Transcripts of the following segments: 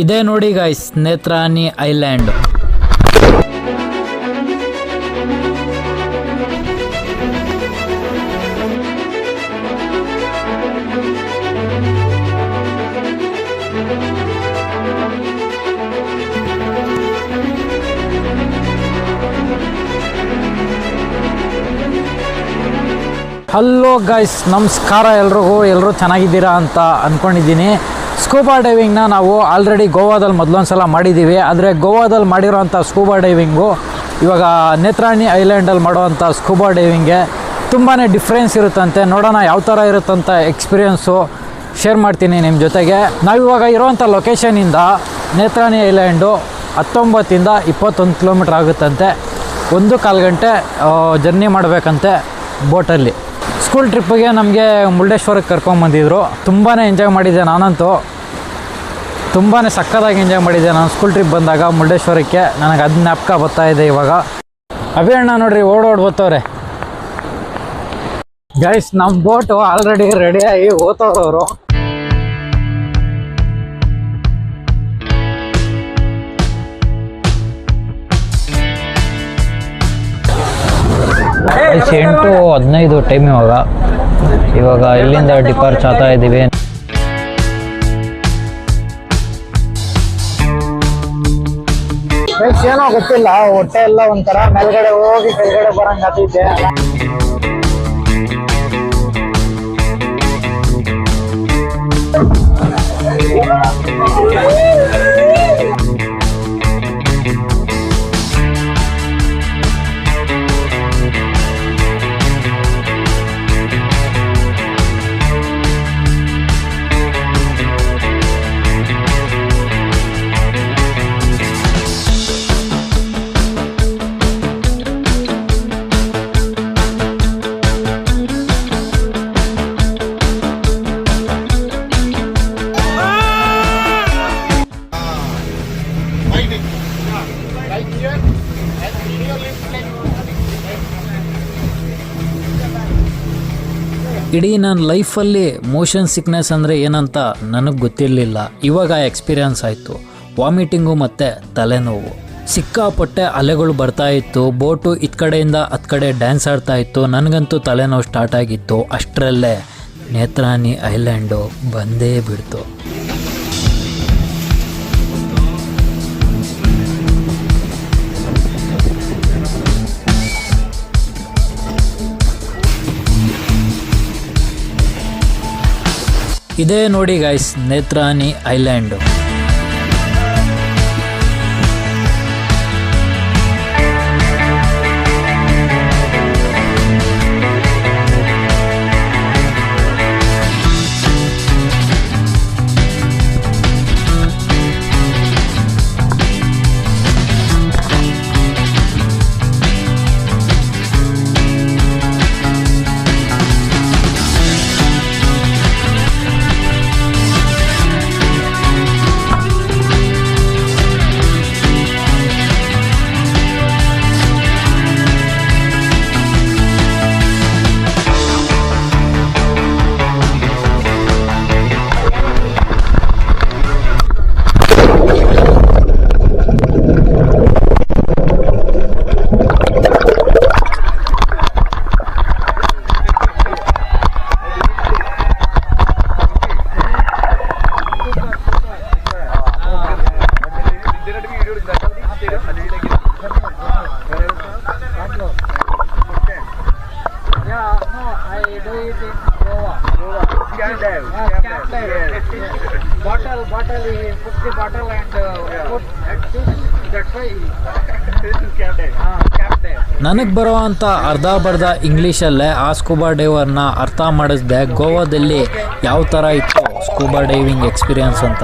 ಇದೇ ನೋಡಿ guys, ನೇತ್ರಾನಿ island. Hello guys, ನಮಸ್ಕಾರ ಎಲ್ಲರೂ ಚೆನ್ನಾಗಿದ್ದೀರಾ ಅಂತ ಅಂದ್ಕೊಂಡಿದ್ದೀನಿ. ಸ್ಕೂಬಾ ಡೈವಿಂಗ್ನ ನಾವು ಆಲ್ರೆಡಿ ಗೋವಾದಲ್ಲಿ ಮೊದಲೊಂದು ಸಲ ಮಾಡಿದ್ದೀವಿ. ಆದರೆ ಗೋವಾದಲ್ಲಿ ಮಾಡಿರೋವಂಥ ಸ್ಕೂಬಾ ಡೈವಿಂಗು ಇವಾಗ ನೇತ್ರಾನಿ ಐಲ್ಯಾಂಡಲ್ಲಿ ಮಾಡೋವಂಥ ಸ್ಕೂಬಾ ಡೈವಿಂಗ್ಗೆ ತುಂಬಾ ಡಿಫ್ರೆನ್ಸ್ ಇರುತ್ತಂತೆ. ನೋಡೋಣ ಯಾವ ಥರ ಇರುತ್ತಂತ ಎಕ್ಸ್ಪೀರಿಯೆನ್ಸು ಶೇರ್ ಮಾಡ್ತೀನಿ ನಿಮ್ಮ ಜೊತೆಗೆ. ನಾವಿವಾಗ ಇರೋವಂಥ ಲೊಕೇಶನಿಂದ ನೇತ್ರಾನಿ ಐಲ್ಯಾಂಡು 19 to 21 ಕಿಲೋಮೀಟ್ರ್ ಆಗುತ್ತಂತೆ. 1.25 ಗಂಟೆ ಜರ್ನಿ ಮಾಡಬೇಕಂತೆ ಬೋಟಲ್ಲಿ. ಸ್ಕೂಲ್ ಟ್ರಿಪ್ಪಿಗೆ ನಮಗೆ ಮುರುಡೇಶ್ವರಕ್ಕೆ ಕರ್ಕೊಂಬಂದಿದ್ರು. ತುಂಬಾ ಎಂಜಾಯ್ ಮಾಡಿದ್ದೆ ನಾನಂತೂ. ತುಂಬಾ ಸಕ್ಕತ್ತಾಗಿ ಎಂಜಾಯ್ ಮಾಡಿದ್ದೆ ನಾನು ಸ್ಕೂಲ್ ಟ್ರಿಪ್ ಬಂದಾಗ ಮುರುಡೇಶ್ವರಕ್ಕೆ. ನನಗೆ ಅದು ಜ್ಞಾಪಕ ಬರ್ತಾಯಿದೆ ಇವಾಗ. ಅಭಿಯಣ್ಣ ನೋಡ್ರಿ ಓಡೋಡ್ ಬರ್ತವ್ರೆ. ಗೈಸ್, ನಮ್ಮ ಬೋಟು ಆಲ್ರೆಡಿ ರೆಡಿಯಾಗಿ ಓದ್ತವ್ರವರು. ಗೈಸ್, 8:15 ಟೈಮ್ ಇವಾಗ ಇಲ್ಲಿಂದ ಡಿಪಾರ್ಚ್ ಆಗ್ತಾ ಇದ್ದೀವಿ. ಏನೋ ಗೊತ್ತಿಲ್ಲ, ಹೊಟ್ಟೆ ಎಲ್ಲ ಒಂಥರ ಮೇಲ್ಗಡೆ ಹೋಗಿ ಕೆಳಗಡೆ ಬರಂಗ್ ಆಗ್ತಿದೆ. ಇಡೀ ನನ್ನ ಲೈಫಲ್ಲಿ ಮೋಷನ್ ಸಿಕ್ನೆಸ್ ಅಂದರೆ ಏನಂತ ನನಗೆ ಗೊತ್ತಿರಲಿಲ್ಲ. ಇವಾಗ ಎಕ್ಸ್ಪೀರಿಯನ್ಸ್ ಆಯಿತು. ವಾಮಿಟಿಂಗು ಮತ್ತು ತಲೆನೋವು. ಸಿಕ್ಕಾಪಟ್ಟೆ ಅಲೆಗಳು ಬರ್ತಾಯಿತ್ತು. ಬೋಟು ಇತ್ತ ಕಡೆಯಿಂದ ಹತ್ತು ಕಡೆ ಡ್ಯಾನ್ಸ್ ಆಡ್ತಾಯಿತ್ತು. ನನಗಂತೂ ತಲೆನೋವು ಸ್ಟಾರ್ಟ್ ಆಗಿತ್ತು. ಅಷ್ಟರಲ್ಲೇ ನೇತ್ರಾನಿ ಐಲ್ಯಾಂಡು ಬಂದೇ ಬಿಡ್ತು. ಇದೇ ನೋಡಿ ಗೈಸ್, ನೇತ್ರಾನಿ ಐಲ್ಯಾಂಡು. ನನಗೆ ಬರೋವಂಥ ಅರ್ಧ ಇಂಗ್ಲೀಷಲ್ಲೇ ಆ ಸ್ಕೂಬಾ ಡೈವರ್ನ ಅರ್ಥ ಮಾಡಿಸ್ದೆ ಗೋವಾದಲ್ಲಿ ಯಾವ ಥರ ಇತ್ತು ಸ್ಕೂಬಾ ಡೈವಿಂಗ್ ಎಕ್ಸ್ಪೀರಿಯನ್ಸ್ ಅಂತ.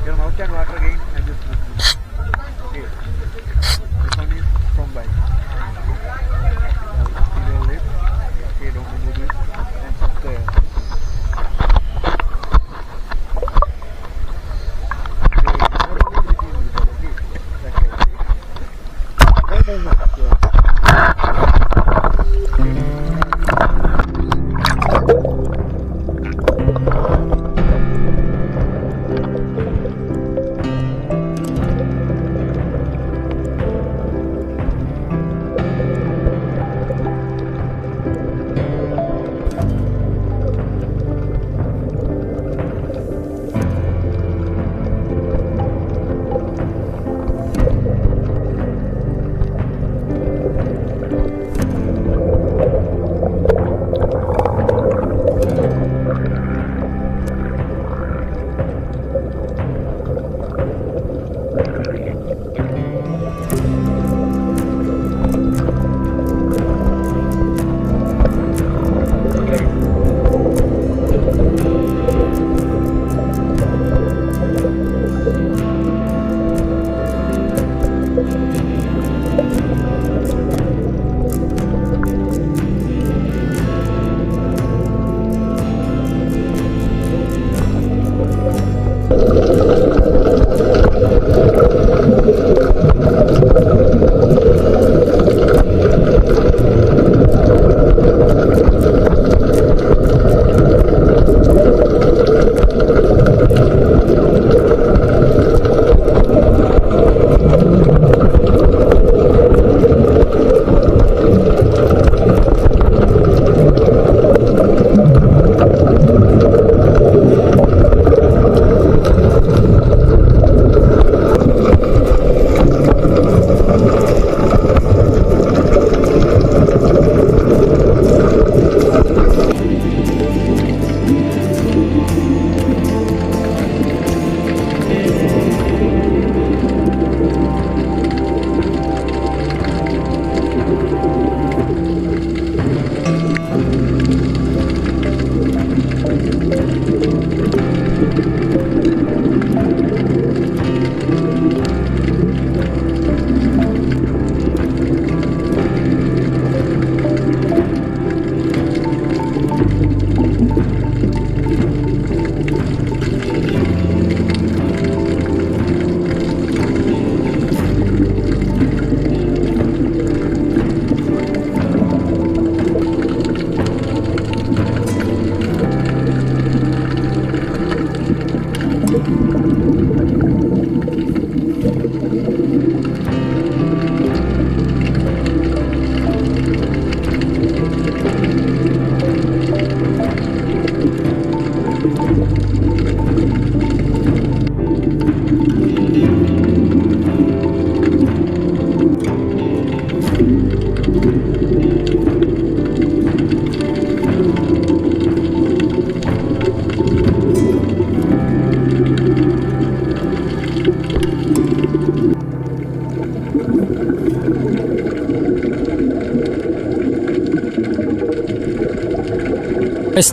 Your mouth and water again and just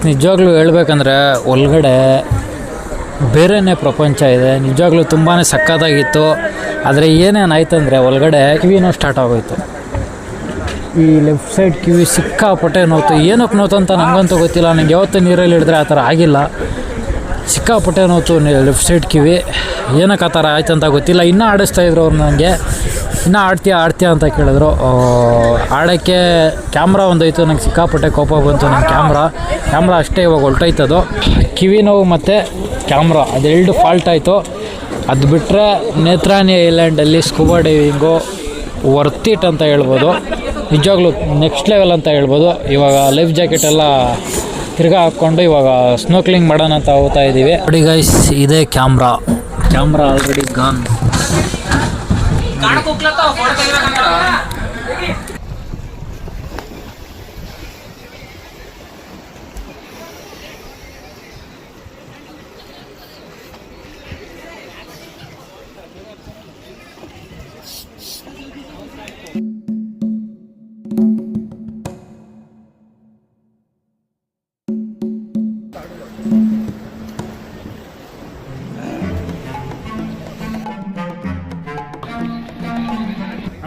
ನಿಜವಾಗ್ಲೂ ಹೇಳ್ಬೇಕಂದ್ರೆ ಒಳಗಡೆ ಬೇರೆಯೇ ಪ್ರಪಂಚ ಇದೆ. ನಿಜವಾಗ್ಲೂ ತುಂಬಾ ಸಕ್ಕತ್ತಾಗಿತ್ತು. ಆದರೆ ಏನೇನಾಯ್ತಂದರೆ ಒಳಗಡೆ ಕಿವಿನೂ ಸ್ಟಾರ್ಟ್ ಆಗೋಯ್ತು. ಈ ಲೆಫ್ಟ್ ಸೈಡ್ ಕಿವಿ ಸಿಕ್ಕಾಪಟ್ಟೆ ನೋಯ್ತು. ಏನಕ್ಕೆ ನೋಯ್ತು ಅಂತ ನನಗಂತೂ ಗೊತ್ತಿಲ್ಲ. ನನಗೆ ಯಾವತ್ತೂ ನೀರಲ್ಲಿ ಹಿಡಿದ್ರೆ ಆ ಥರ ಆಗಿಲ್ಲ. ಸಿಕ್ಕಾಪಟ್ಟೆ ನೋಯ್ತು ಲೆಫ್ಟ್ ಸೈಡ್ ಕಿವಿ. ಏನಕ್ಕೆ ಆ ಥರ ಆಯ್ತು ಅಂತ ಗೊತ್ತಿಲ್ಲ. ಇನ್ನೂ ಆಡಿಸ್ತಾಯಿದ್ರು ಅವ್ರು ನನಗೆ. ಇನ್ನೂ ಆಡ್ತೀಯಾ ಅಂತ ಕೇಳಿದ್ರು. ಆಡೋಕ್ಕೆ ಕ್ಯಾಮ್ರಾ ಒಂದೋಯ್ತು. ನಂಗೆ ಸಿಕ್ಕಾಪಟ್ಟೆ ಕೋಪ ಬಂತು. ನನ್ನ ಕ್ಯಾಮ್ರಾ ಅಷ್ಟೇ ಇವಾಗ ಹೊಲ್ಟೋಯ್ತದು. ಕಿವಿ ನೋವು ಮತ್ತು ಕ್ಯಾಮ್ರಾ ಅದೆರಡು ಫಾಲ್ಟ್ ಆಯಿತು. ಅದು ಬಿಟ್ಟರೆ ನೇತ್ರಾನಿ ಐಲ್ಯಾಂಡಲ್ಲಿ ಸ್ಕೂಬಾ ಡೈವಿಂಗು ವರ್ತ್ ಇಟ್ ಅಂತ ಹೇಳ್ಬೋದು. ನಿಜವಾಗ್ಲೂ ನೆಕ್ಸ್ಟ್ ಲೆವೆಲ್ ಅಂತ ಹೇಳ್ಬೋದು. ಇವಾಗ ಲೈಫ್ ಜಾಕೆಟ್ ಎಲ್ಲ ತಿರ್ಗಾ ಹಾಕ್ಕೊಂಡು ಇವಾಗ ಸ್ನೋಕ್ಲಿಂಗ್ ಮಾಡೋಣ ಅಂತ ಹೋಗ್ತಾ ಇದ್ದೀವಿ. ನೋಡಿ ಗೈಸ್, ಇದೇ ಕ್ಯಾಮ್ರಾ ಆಲ್ರೆಡಿ ಗಾನ್.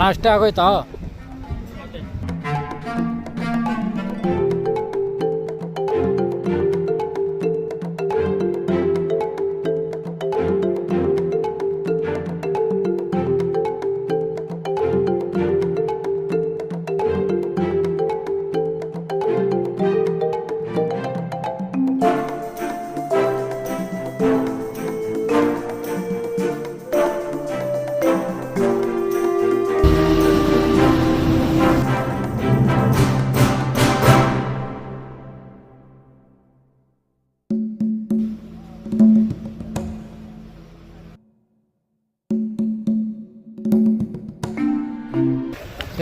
ಅಷ್ಟೇ ಆಗೋಯ್ತಾ?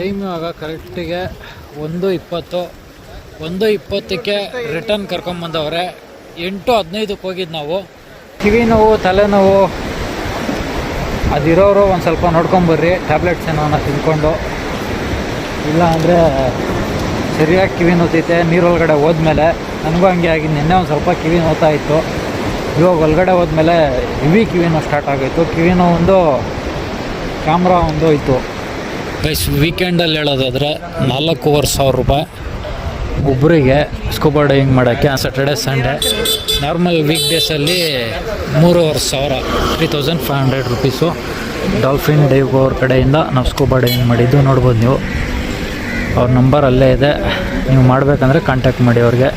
ಟೈಮ್ ಇವಾಗ ಕರೆಕ್ಟಿಗೆ 1:20. 1:20ಕ್ಕೆ ರಿಟರ್ನ್ ಕರ್ಕೊಂಬಂದವ್ರೆ. 8:15ಕ್ಕೆ ಹೋಗಿದ್ದು ನಾವು. ಕಿವಿ ನೋವು, ತಲೆನೋವು ಅದಿರೋರು ಒಂದು ಸ್ವಲ್ಪ ನೋಡ್ಕೊಂಬರ್ರಿ, ಟ್ಯಾಬ್ಲೆಟ್ಸ್ ಏನೋ ತಿಂದ್ಕೊಂಡು. ಇಲ್ಲ ಅಂದರೆ ಸರಿಯಾಗಿ ಕಿವಿ ನೋತೈತೆ. ನೀರೊಳಗಡೆ ಹೋದ್ಮೇಲೆ ನನಗೂ ಹಂಗೆ ಆಗಿದ್ದು. ನಿನ್ನೆ ಒಂದು ಸ್ವಲ್ಪ ಕಿವಿ ನೋತಾ ಇತ್ತು, ಇವಾಗ ಒಳಗಡೆ ಹೋದ್ಮೇಲೆ ಹೆವಿ ಕಿವಿ ನೋವು ಸ್ಟಾರ್ಟ್ ಆಗೋಯ್ತು. ಕಿವಿ ನೋವು ಒಂದು, ಕ್ಯಾಮ್ರಾ ಒಂದು ಇತ್ತು. ಗೈಸ್, ವೀಕೆಂಡಲ್ಲಿ ಹೇಳೋದಾದರೆ 4,500 ರೂಪಾಯಿ ಒಬ್ಬರಿಗೆ ಸ್ಕೂಬಾ ಡೈವಿಂಗ್ ಮಾಡೋಕ್ಕೆ. Saturday Sunday. ನಾರ್ಮಲ್ ವೀಕ್ ಡೇಸಲ್ಲಿ 3,500, 3,500 ರುಪೀಸು. ಡಾಲ್ಫಿನ್ ಡೈವ್ ಅವ್ರ ಕಡೆಯಿಂದ ನಾವು ಸ್ಕೂಬಾ ಡೈವಿಂಗ್ ಮಾಡಿದ್ದು ನೋಡ್ಬೋದು ನೀವು. ಅವ್ರ ನಂಬರ್ ಅಲ್ಲೇ ಇದೆ, ನೀವು ಮಾಡಬೇಕಂದ್ರೆ ಕಾಂಟ್ಯಾಕ್ಟ್ ಮಾಡಿ ಅವ್ರಿಗೆ.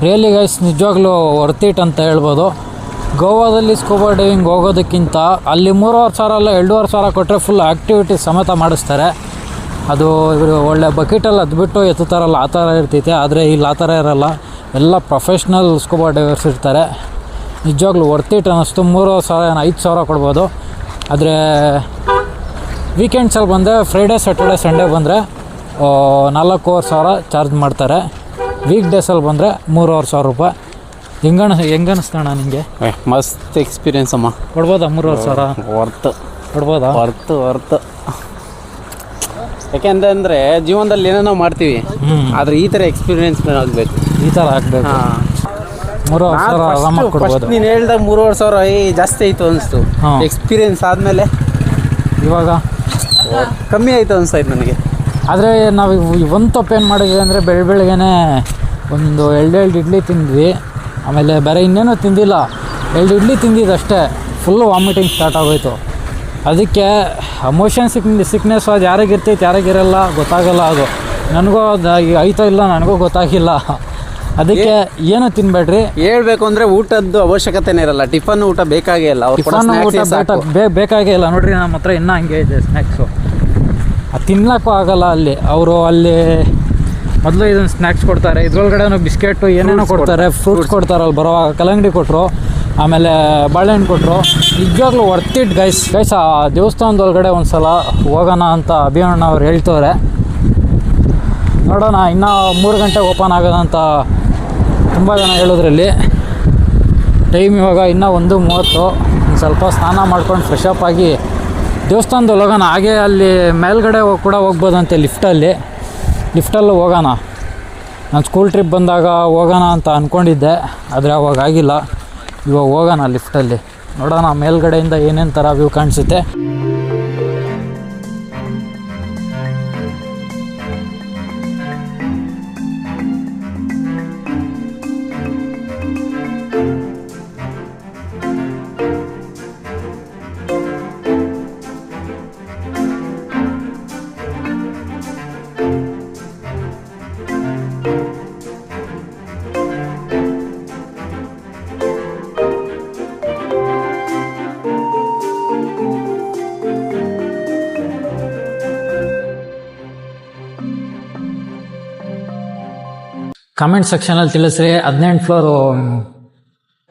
ರಿಯಲಿ ಗೈಸ್, ನಿಜವಾಗ್ಲೂ ವರ್ತ್ ಇಟ್ ಅಂತ ಹೇಳ್ಬೋದು. ಗೋವಾದಲ್ಲಿ ಸ್ಕೂಬಾ ಡೈವಿಂಗ್ ಹೋಗೋದಕ್ಕಿಂತ ಅಲ್ಲಿ 3,500 ಅಲ್ಲ 2,500 ಕೊಟ್ಟರೆ ಫುಲ್ ಆ್ಯಕ್ಟಿವಿಟಿ ಸಮೇತ ಮಾಡಿಸ್ತಾರೆ. ಅದು ಇವರು ಒಳ್ಳೆ ಬಕೆಟಲ್ಲಿ ಅದ್ಬಿಟ್ಟು ಎತ್ತುತ್ತಾರಲ್ಲ, ಆ ಥರ ಇರ್ತೈತೆ. ಆದರೆ ಇಲ್ಲಿ ಆ ಥರ ಇರೋಲ್ಲ, ಎಲ್ಲ ಪ್ರೊಫೆಷ್ನಲ್ ಸ್ಕೂಬಾ ಡೈವರ್ಸ್ ಇರ್ತಾರೆ. ನಿಜವಾಗ್ಲೂ ವರ್ತ್ ಇಟ್ ಅನ್ನಿಸ್ತು. 3,000 5,000 ಕೊಡ್ಬೋದು. ಆದರೆ ವೀಕೆಂಡ್ಸಲ್ಲಿ ಬಂದರೆ ಫ್ರೈಡೇ ಸ್ಯಾಟರ್ಡೆ ಸಂಡೇ ಬಂದರೆ 4,500 ಚಾರ್ಜ್ ಮಾಡ್ತಾರೆ. ವೀಕ್ ಡೇಸಲ್ಲಿ ಬಂದರೆ 3,500 ರೂಪಾಯಿ. ಹೆಂಗನ್ನಿಸ್ತಣ್ಣ ನಿಮಗೆ? ಮಸ್ತ್ ಎಕ್ಸ್ಪೀರಿಯನ್ಸ್ ಅಮ್ಮ. ಕೊಡ್ಬೋದಾ 3,500? ವರ್ತ್ ಕೊಡ್ಬೋದಾ? ವರ್ತ್ ಯಾಕೆಂದರೆ ಜೀವನದಲ್ಲಿ ಏನೇನೋ ಮಾಡ್ತೀವಿ, ಆದರೆ ಈ ಥರ ಎಕ್ಸ್ಪೀರಿಯನ್ಸ್ ಆಗಬೇಕು. ಈ ಥರ ಆಗಬೇಕು. 3,500 ಆರಾಮಾಗಿ ಕೊಡ್ಬೋದು. ನೀನು ಹೇಳ್ದಾಗ 3,500 ಜಾಸ್ತಿ ಆಯಿತು ಅನಿಸ್ತು. ಎಕ್ಸ್ಪೀರಿಯನ್ಸ್ ಆದಮೇಲೆ ಇವಾಗ ಕಮ್ಮಿ ಆಯಿತು ಅನಿಸ್ತಾಯ್ತು ನನಗೆ. ಆದರೆ ನಾವು ಒಂದು ತಪ್ಪು ಏನು ಮಾಡಿದ್ವಿ ಅಂದರೆ ಬೆಳಗ್ಗೆನೇ ಒಂದು 2 ಇಡ್ಲಿ ತಿಂದ್ವಿ. ಆಮೇಲೆ ಬೇರೆ ಇನ್ನೇನೂ ತಿಂದಿಲ್ಲ, 2 ಇಡ್ಲಿ ತಿಂದಿದ್ದಷ್ಟೇ. ಫುಲ್ಲು ವಾಮಿಟಿಂಗ್ ಸ್ಟಾರ್ಟ್ ಆಗೋಯ್ತು. ಅದಕ್ಕೆ ಮೋಷನ್ ಸಿಕ್ನೆಸ್ ಅದು ಯಾರಿಗಿರ್ತೈತೆ ಯಾರಿಗಿರಲ್ಲ ಗೊತ್ತಾಗಲ್ಲ. ಅದು ನನಗೂ ಅದು ಆಯ್ತೋ ಇಲ್ಲ ನನಗೂ ಗೊತ್ತಾಗಿಲ್ಲ. ಅದಕ್ಕೆ ಏನು ತಿನ್ಬೇಡ್ರಿ. ಹೇಳ್ಬೇಕು ಅಂದರೆ ಊಟದ್ದು ಅವಶ್ಯಕತೆನೇ ಇರಲ್ಲ. ಟಿಫನ್ ಊಟ ಬೇಕಾಗೇ ಇಲ್ಲ. ಟಿಫನ್ ಊಟ ಬೇಕಾಗೇ ಇಲ್ಲ. ನೋಡ್ರಿ, ನಮ್ಮ ಹತ್ರ ಇನ್ನೂ ಹಂಗೆ ಇದೆ ಸ್ನ್ಯಾಕ್ಸು. ಅದು ತಿನ್ನೋಕ್ಕೂ ಆಗಲ್ಲ. ಅವರು ಅಲ್ಲಿ ಮೊದಲು ಇದನ್ನು ಸ್ನ್ಯಾಕ್ಸ್ ಕೊಡ್ತಾರೆ, ಇದ್ರೊಳಗಡೆನೂ ಬಿಸ್ಕೆಟು ಏನೇನೋ ಕೊಡ್ತಾರೆ, ಫ್ರೂಟ್ಸ್ ಕೊಡ್ತಾರೆ. ಅಲ್ಲಿ ಬರೋವಾಗ ಕಲ್ಲಂಗಡಿ ಕೊಟ್ಟರು, ಆಮೇಲೆ ಬಾಳೆಹಣ್ಣು ಕೊಟ್ಟರು. ನಿಜವಾಗ್ಲೂ ವರ್ತ್ ಇಟ್ ಗೈಸ್. ಆ ದೇವಸ್ಥಾನದೊಳಗಡೆ ಒಂದು ಸಲ ಹೋಗೋಣ ಅಂತ ಅಭಿಯಣ್ಣ ಅವ್ರು ಹೇಳ್ತವ್ರೆ. ನೋಡೋಣ, ಇನ್ನೂ 3 ಗಂಟೆಗೆ ಓಪನ್ ಆಗೋದಂತ ತುಂಬ ಜನ ಹೇಳಿದ್ರಲ್ಲಿ. ಟೈಮ್ ಇವಾಗ ಇನ್ನೂ 1:30. ಒಂದು ಸ್ವಲ್ಪ ಸ್ನಾನ ಮಾಡ್ಕೊಂಡು ಫ್ರೆಶ್ ಅಪ್ ಆಗಿ ದೇವಸ್ಥಾನದಲ್ಲಿ ಹೋಗೋಣ. ಹಾಗೆ ಅಲ್ಲಿ ಮೇಲ್ಗಡೆ ಕೂಡ ಹೋಗ್ಬೋದಂತೆ ಲಿಫ್ಟಲ್ಲೂ ಹೋಗೋಣ. ನಾನು ಸ್ಕೂಲ್ ಟ್ರಿಪ್ ಬಂದಾಗ ಹೋಗೋಣ ಅಂತ ಅಂದ್ಕೊಂಡಿದ್ದೆ, ಆದರೆ ಅವಾಗ ಆಗಿಲ್ಲ. ಇವಾಗ ಹೋಗೋಣ ಲಿಫ್ಟಲ್ಲಿ. ನೋಡೋಣ ಮೇಲ್ಗಡೆಯಿಂದ ಏನೇನು ಥರ ವ್ಯೂ ಕಾಣಿಸುತ್ತೆ. ಕಮೆಂಟ್ ಸೆಕ್ಷನಲ್ಲಿ ತಿಳಿಸ್ರಿ. 18 ಫ್ಲೋರು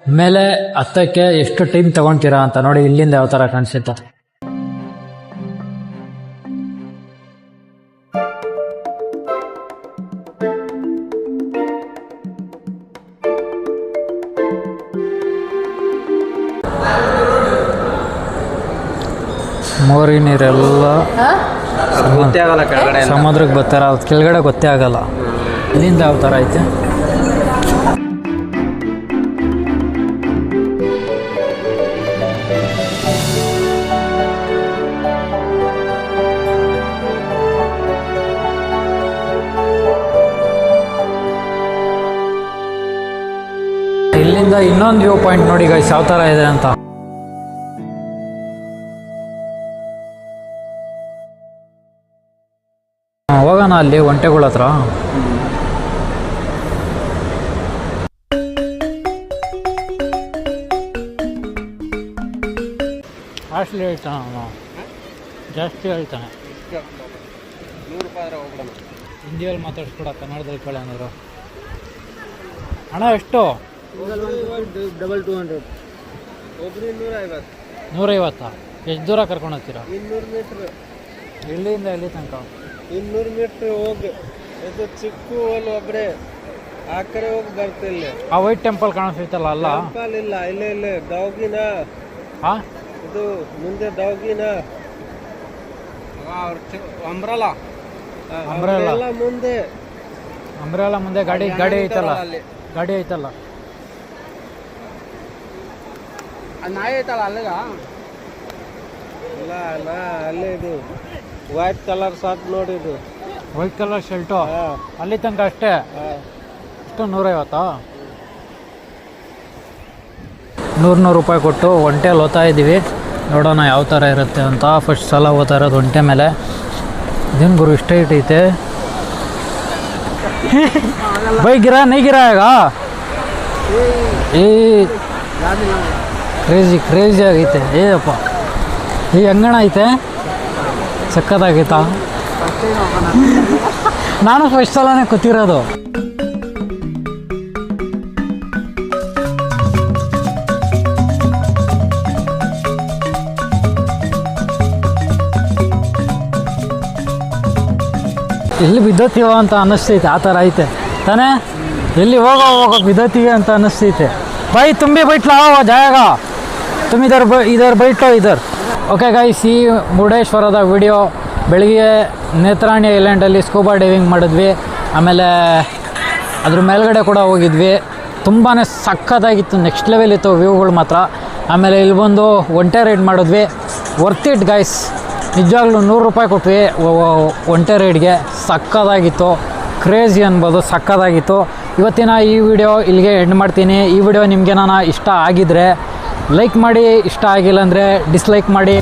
ಮೇಲೆ ಹತ್ತಕ್ಕೆ ಎಷ್ಟು ಟೈಮ್ ತೊಗೊಳ್ತೀರಾ ಅಂತ. ನೋಡಿ ಇಲ್ಲಿಂದ ಯಾವ ಥರ ಕಾಣಿಸುತ್ತೆ. ಮೋರಿ ನೀರೆಲ್ಲ ಸಮುದ್ರಕ್ಕೆ ಬರ್ತಾರ, ಅದು ಕೆಳಗಡೆ ಗೊತ್ತೇ ಆಗಲ್ಲ. ಇಲ್ಲಿಂದ ಯಾವ ಥರ ಐತೆ. ಇಲ್ಲಿಂದ ಇನ್ನೊಂದು ವ್ಯೂ ಪಾಯಿಂಟ್ ನೋಡಿ ಗೈಸ್ ಯಾವ ಥರ ಇದೆ ಅಂತ. ಹೋಗೋಣ ಅಲ್ಲಿ ಒಂಟೆಗಳ ಹತ್ರ. ಕಾಸ್ಟ್ಲಿ ಹೇಳ್ತಾನೆ ಅವನು, ಜಾಸ್ತಿ ಹೇಳ್ತಾನೆ. 100 ರೂಪಾಯಿ ಹೋಗ್ಬಿಡೋಣ. ಹಿಂದಿಯಲ್ಲಿ ಮಾತಾಡ್ಸ್ಕೊಡ, ಕನ್ನಡದಲ್ಲಿ ಕೇಳೋಣ. ಹಣ ಎಷ್ಟು? 200 ಒಬ್ಬರು 150. ಎಷ್ಟು ದೂರ ಕರ್ಕೊಂಡು ಹೋಗ್ತೀರಾ? 200 ಮೀಟ್ರ್. ಎಲ್ಲಿಂದ ಎಲ್ಲಿ ತನಕ? 200 ಮೀಟರ್ ಹೋಗಿ ಇದು ಚಿಕ್ಕ ಹೋಲ್ ಒಬ್ರೆ ಆ ಕಡೆ ಹೋಗಿ ಬರ್ತಿಲ್ಲ. ಆ ವೈಟ್ ಟೆಂಪಲ್ ಕಾಣಿಸ್ತೈತಲ್ಲ ಅಲ್ಲ? ಟೆಂಪಲ್ ಇಲ್ಲ, ಇಲ್ಲೇ ದೌಗಿನ ಹಾ ಇದು ಮುಂದೆ ದೌಗಿನ ಅಂಬ್ರಲ್ಲ ಎಲ್ಲ ಮುಂದೆ ಅಂಬ್ರೆಲ್ಲ ಮುಂದೆ ಗಾಡಿ ಐತಲ್ಲ, ಗಾಡಿ ಐತಲ್ಲ. ನಾಯಿ ಐತಲ್ಲ ಅಲ್ಲಿಗ ಇಲ್ಲ ಅಲ್ಲೇ ಇದು ವೈಟ್ ಕಲರ್ ಶಾರ್ಟ್ ನೋಡಿದು, ವೈಟ್ ಕಲರ್ ಶರ್ಟು ಅಲ್ಲಿ ತನಕ ಅಷ್ಟೇ. ಎಷ್ಟು 150? 100 ರೂಪಾಯಿ ಕೊಟ್ಟು ಒಂಟೆಯಲ್ಲಿ ಓದ್ತಾ ಇದ್ದೀವಿ. ನೋಡೋಣ ಯಾವ ಥರ ಇರುತ್ತೆ ಅಂತ. ಫಸ್ಟ್ ಸಲ ಓದ್ತಾ ಇರೋದು ಒಂಟೆ ಮೇಲೆ. ಇದೇನು ಗುರು ಇಷ್ಟ ಇಟ್ಟೈತೆ? ಬೈ ಗಿರಾ ನೈ ಗಿರಾ ಈಗ ಏ ಕ್ರೇಜಿ ಆಗೈತೆ. ಏಯಪ್ಪ ಈ ಅಂಗಣ ಐತೆ, ಸಕ್ಕತ್ತಾಗೈತಾ? ನಾನು ಫಸ್ಟ್ ಸಲನೇ ಕೂತಿರೋದು. ಎಲ್ಲಿ ಬಿದ್ದತ್ತೀವ ಅಂತ ಅನ್ನಿಸ್ತೈತೆ, ಆ ಥರ ಐತೆ ತಾನೇ. ಎಲ್ಲಿ ಹೋಗೋ ಬಿದ್ದತ್ತೀವಿ ಅಂತ ಅನ್ನಿಸ್ತೈತೆ. भाई तुम भी बैठ लाओ जाएगा, तुम इधर बैठो इधर. ಓಕೆ ಗೈಸ್, ಈ ಮುರುಡೇಶ್ವರದ ವಿಡಿಯೋ ಬೆಳಗ್ಗೆ ನೇತ್ರಾಣಿ ಐಲ್ಯಾಂಡಲ್ಲಿ ಸ್ಕೂಬಾ ಡೈವಿಂಗ್ ಮಾಡಿದ್ವಿ. ಆಮೇಲೆ ಅದ್ರ ಮೇಲ್ಗಡೆ ಕೂಡ ಹೋಗಿದ್ವಿ. ತುಂಬಾ ಸಕ್ಕತ್ತಾಗಿತ್ತು, ನೆಕ್ಸ್ಟ್ ಲೆವೆಲ್ ಇತ್ತು ವ್ಯೂಗಳು ಮಾತ್ರ. ಆಮೇಲೆ ಇಲ್ಲಿ ಬಂದು ಒಂಟೆ ರೈಡ್ ಮಾಡಿದ್ವಿ. ವರ್ತ್ ಇಟ್ ಗೈಸ್, ನಿಜವಾಗ್ಲೂ 100 ರೂಪಾಯಿ ಕೊಟ್ವಿ ಒಂಟೆ ರೈಡ್ಗೆ. ಸಕ್ಕತ್ತಾಗಿತ್ತು, ಕ್ರೇಜಿ ಅನ್ಬೋದು, ಸಕ್ಕತ್ತಾಗಿತ್ತು. ಇವತ್ತಿನ ಈ ವಿಡಿಯೋ ಇಲ್ಲಿಗೆ ಎಂಡ್ ಮಾಡ್ತೀನಿ. ಈ ವಿಡಿಯೋ ನಿಮಗೆ ಇಷ್ಟ ಆಗಿದ್ದರೆ ಲೈಕ್ ಮಾಡಿ, ಇಷ್ಟ ಆಗಿಲ್ಲ ಅಂದರೆ ಡಿಸ್ಲೈಕ್ ಮಾಡಿ.